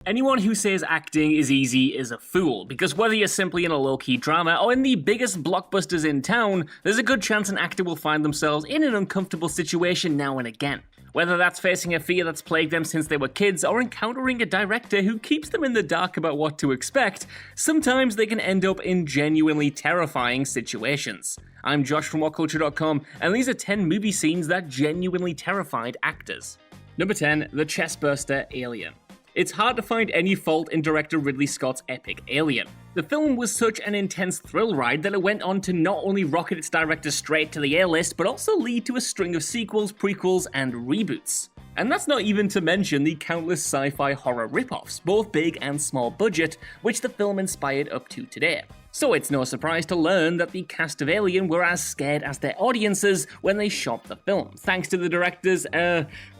Anyone who says acting is easy is a fool, because whether you're simply in a low-key drama or in the biggest blockbusters in town, there's a good chance an actor will find themselves in an uncomfortable situation now and again. Whether that's facing a fear that's plagued them since they were kids or encountering a director who keeps them in the dark about what to expect, sometimes they can end up in genuinely terrifying situations. I'm Josh from WhatCulture.com, and these are 10 movie scenes that genuinely terrified actors. Number 10. The Chestburster Alien. It's hard to find any fault in director Ridley Scott's epic Alien. The film was such an intense thrill ride that it went on to not only rocket its director straight to the A-list, but also lead to a string of sequels, prequels, and reboots. And that's not even to mention the countless sci-fi horror rip-offs, both big and small budget, which the film inspired up to today. So it's no surprise to learn that the cast of Alien were as scared as their audiences when they shot the film, thanks to the director's,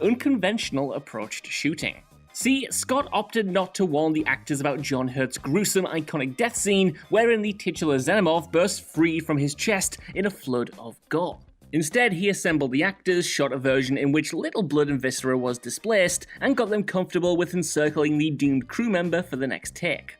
unconventional approach to shooting. See, Scott opted not to warn the actors about John Hurt's gruesome, iconic death scene wherein the titular xenomorph bursts free from his chest in a flood of gore. Instead, he assembled the actors, shot a version in which little blood and viscera was displaced, and got them comfortable with encircling the doomed crew member for the next take.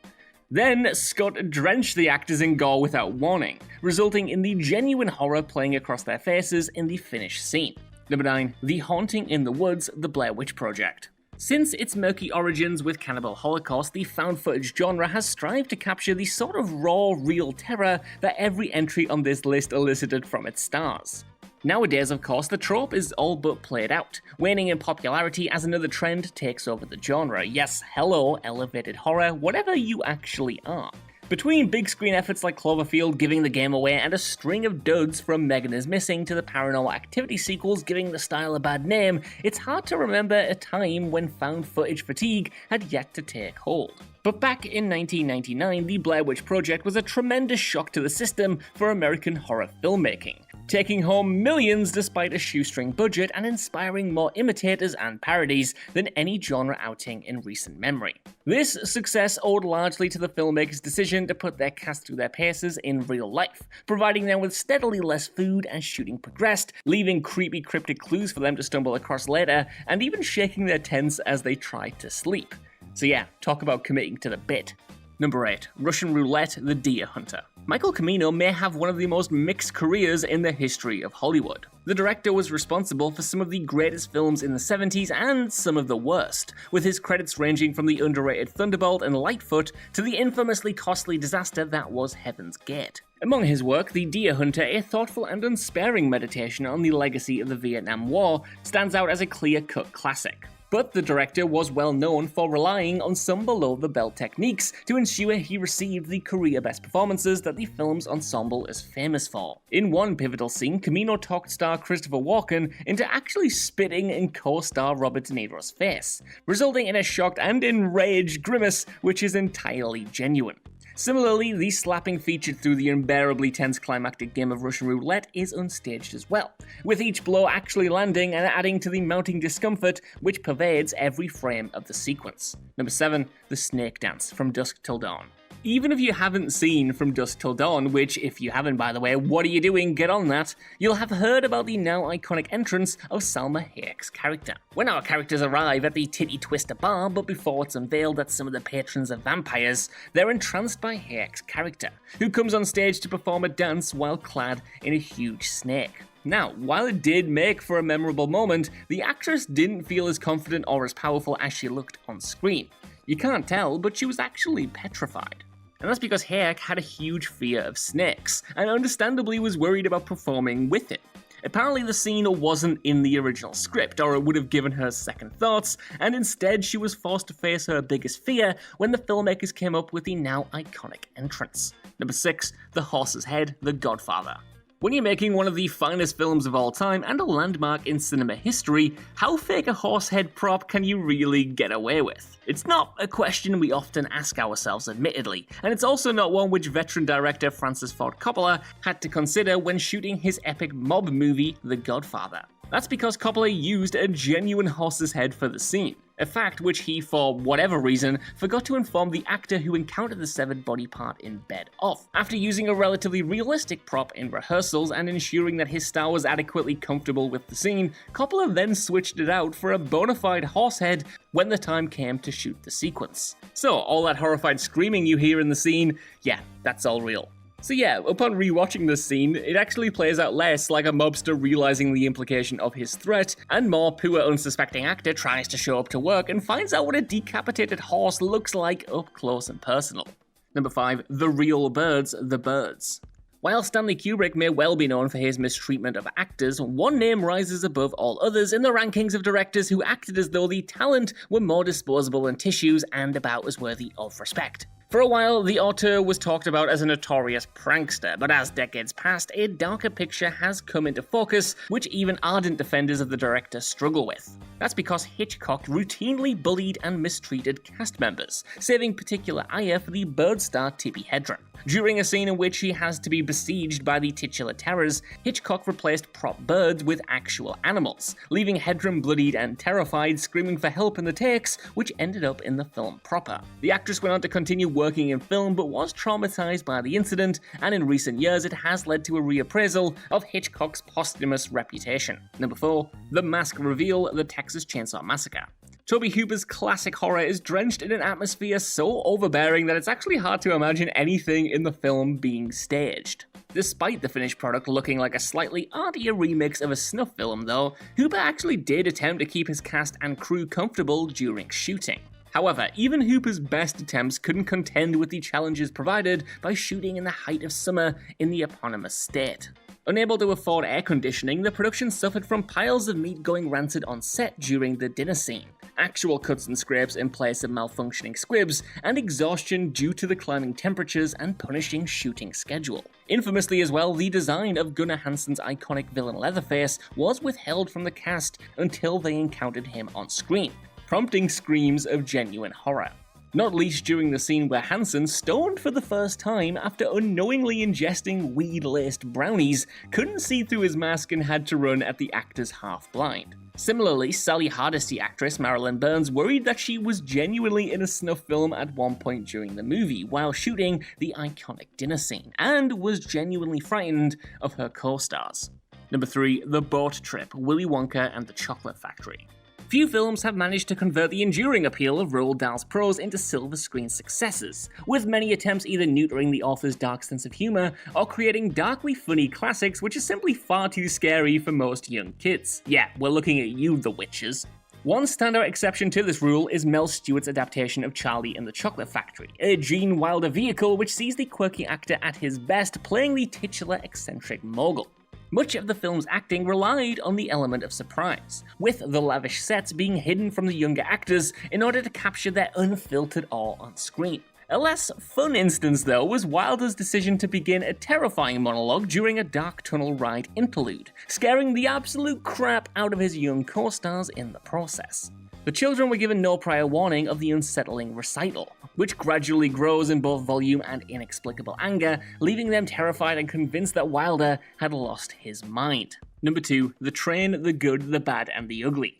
Then, Scott drenched the actors in gore without warning, resulting in the genuine horror playing across their faces in the finished scene. Number 9. The Haunting in the Woods, The Blair Witch Project. Since its murky origins with Cannibal Holocaust, the found footage genre has strived to capture the sort of raw, real terror that every entry on this list elicited from its stars. Nowadays, of course, the trope is all but played out, waning in popularity as another trend takes over the genre. Yes, hello, elevated horror, whatever you actually are. Between big screen efforts like Cloverfield giving the game away and a string of duds from Megan is Missing to the Paranormal Activity sequels giving the style a bad name, it's hard to remember a time when found footage fatigue had yet to take hold. But back in 1999, the Blair Witch Project was a tremendous shock to the system for American horror filmmaking, taking home millions despite a shoestring budget and inspiring more imitators and parodies than any genre outing in recent memory. This success owed largely to the filmmakers' decision to put their cast through their paces in real life, providing them with steadily less food as shooting progressed, leaving creepy cryptic clues for them to stumble across later, and even shaking their tents as they tried to sleep. So yeah, talk about committing to the bit. Number 8. Russian Roulette, The Deer Hunter. Michael Cimino may have one of the most mixed careers in the history of Hollywood. The director was responsible for some of the greatest films in the 70s and some of the worst, with his credits ranging from the underrated Thunderbolt and Lightfoot to the infamously costly disaster that was Heaven's Gate. Among his work, The Deer Hunter, a thoughtful and unsparing meditation on the legacy of the Vietnam War, stands out as a clear-cut classic. But the director was well known for relying on some below-the-belt techniques to ensure he received the career-best performances that the film's ensemble is famous for. In one pivotal scene, Cimino talked star Christopher Walken into actually spitting in co-star Robert De Niro's face, resulting in a shocked and enraged grimace which is entirely genuine. Similarly, the slapping featured through the unbearably tense climactic game of Russian Roulette is unstaged as well, with each blow actually landing and adding to the mounting discomfort which pervades every frame of the sequence. Number 7. The Snake Dance, From Dusk Till Dawn. Even if you haven't seen From Dusk Till Dawn, which if you haven't by the way, what are you doing, get on that, you'll have heard about the now iconic entrance of Salma Hayek's character. When our characters arrive at the Titty Twister bar, but before it's unveiled that some of the patrons are vampires, they're entranced by Hayek's character, who comes on stage to perform a dance while clad in a huge snake. Now, while it did make for a memorable moment, the actress didn't feel as confident or as powerful as she looked on screen. You can't tell, but she was actually petrified. And that's because Hayek had a huge fear of snakes, and understandably was worried about performing with it. Apparently the scene wasn't in the original script, or it would have given her second thoughts, and instead she was forced to face her biggest fear when the filmmakers came up with the now iconic entrance. Number 6. The Horse's Head, The Godfather. When you're making one of the finest films of all time and a landmark in cinema history, how fake a horse head prop can you really get away with? It's not a question we often ask ourselves, admittedly, and it's also not one which veteran director Francis Ford Coppola had to consider when shooting his epic mob movie, The Godfather. That's because Coppola used a genuine horse's head for the scene. a fact which he, for whatever reason, forgot to inform the actor who encountered the severed body part in bed of. After using a relatively realistic prop in rehearsals and ensuring that his star was adequately comfortable with the scene, Coppola then switched it out for a bona fide horse head when the time came to shoot the sequence. So, all that horrified screaming you hear in the scene, yeah, that's all real. So yeah, upon rewatching this scene, it actually plays out less like a mobster realizing the implication of his threat, and more poor unsuspecting actor tries to show up to work and finds out what a decapitated horse looks like up close and personal. Number 5. The Real Birds, The Birds. While Stanley Kubrick may well be known for his mistreatment of actors, one name rises above all others in the rankings of directors who acted as though the talent were more disposable than tissues and about as worthy of respect. For a while, the auteur was talked about as a notorious prankster, but as decades passed, a darker picture has come into focus, which even ardent defenders of the director struggle with. That's because Hitchcock routinely bullied and mistreated cast members, saving particular ire for the bird star Tippi Hedren. During a scene in which he has to be besieged by the titular terrors, Hitchcock replaced prop birds with actual animals, leaving Hedren bloodied and terrified, screaming for help in the takes, which ended up in the film proper. The actress went on to continue working in film, but was traumatized by the incident, and in recent years it has led to a reappraisal of Hitchcock's posthumous reputation. Number 4. The Mask Reveal, The Texas Chainsaw Massacre. Tobe Hooper's classic horror is drenched in an atmosphere so overbearing that it's actually hard to imagine anything in the film being staged. Despite the finished product looking like a slightly artier remix of a snuff film though, Hooper actually did attempt to keep his cast and crew comfortable during shooting. However, even Hooper's best attempts couldn't contend with the challenges provided by shooting in the height of summer in the eponymous state. Unable to afford air conditioning, the production suffered from piles of meat going rancid on set during the dinner scene, actual cuts and scrapes in place of malfunctioning squibs, and exhaustion due to the climbing temperatures and punishing shooting schedule. Infamously as well, the design of Gunnar Hansen's iconic villain Leatherface was withheld from the cast until they encountered him on screen, prompting screams of genuine horror. Not least during the scene where Hansen, stoned for the first time after unknowingly ingesting weed-laced brownies, couldn't see through his mask and had to run at the actors half-blind. Similarly, Sally Hardesty actress Marilyn Burns worried that she was genuinely in a snuff film at one point during the movie while shooting the iconic dinner scene, and was genuinely frightened of her co-stars. Number 3. The Boat Trip, Willy Wonka and the Chocolate Factory. Few films have managed to convert the enduring appeal of Roald Dahl's prose into silver screen successes, with many attempts either neutering the author's dark sense of humor or creating darkly funny classics which are simply far too scary for most young kids. Yeah, we're looking at you, the witches. One standout exception to this rule is Mel Stewart's adaptation of Charlie and the Chocolate Factory, a Gene Wilder vehicle which sees the quirky actor at his best playing the titular eccentric mogul. Much of the film's acting relied on the element of surprise, with the lavish sets being hidden from the younger actors in order to capture their unfiltered awe on screen. A less fun instance, though, was Wilder's decision to begin a terrifying monologue during a dark tunnel ride interlude, scaring the absolute crap out of his young co-stars in the process. The children were given no prior warning of the unsettling recital, which gradually grows in both volume and inexplicable anger, leaving them terrified and convinced that Wilder had lost his mind. Number 2. The Train, the Good, the Bad, and the Ugly.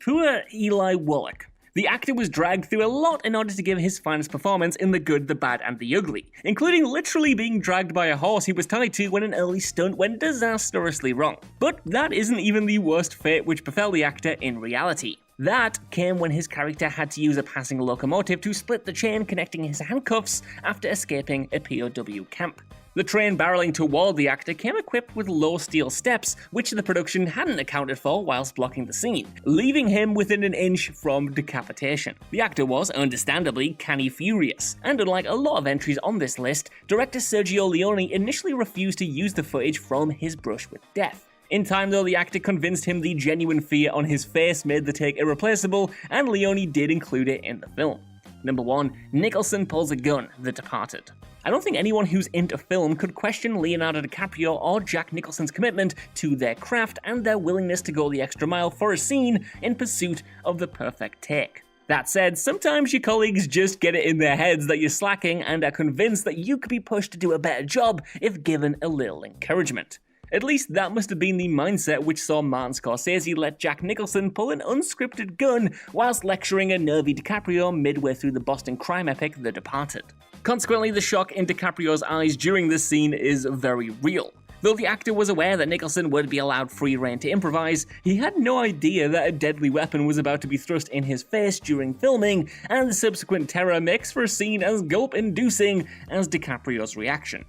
Poor Eli Wallach. The actor was dragged through a lot in order to give his finest performance in The Good, the Bad, and the Ugly, including literally being dragged by a horse he was tied to when an early stunt went disastrously wrong. But that isn't even the worst fate which befell the actor in reality. That came when his character had to use a passing locomotive to split the chain connecting his handcuffs after escaping a POW camp. The train barreling toward the actor came equipped with low steel steps, which the production hadn't accounted for whilst blocking the scene, leaving him within an inch from decapitation. The actor was, understandably, canny furious, and unlike a lot of entries on this list, director Sergio Leone initially refused to use the footage from his brush with death. In time though, the actor convinced him the genuine fear on his face made the take irreplaceable, and Leone did include it in the film. Number 1. Nicholson Pulls a Gun, The Departed. I don't think anyone who's into film could question Leonardo DiCaprio or Jack Nicholson's commitment to their craft and their willingness to go the extra mile for a scene in pursuit of the perfect take. That said, sometimes your colleagues just get it in their heads that you're slacking and are convinced that you could be pushed to do a better job if given a little encouragement. At least that must have been the mindset which saw Martin Scorsese let Jack Nicholson pull an unscripted gun whilst lecturing a nervy DiCaprio midway through the Boston crime epic The Departed. Consequently, the shock in DiCaprio's eyes during this scene is very real. Though the actor was aware that Nicholson would be allowed free rein to improvise, he had no idea that a deadly weapon was about to be thrust in his face during filming, and the subsequent terror makes for a scene as gulp-inducing as DiCaprio's reaction.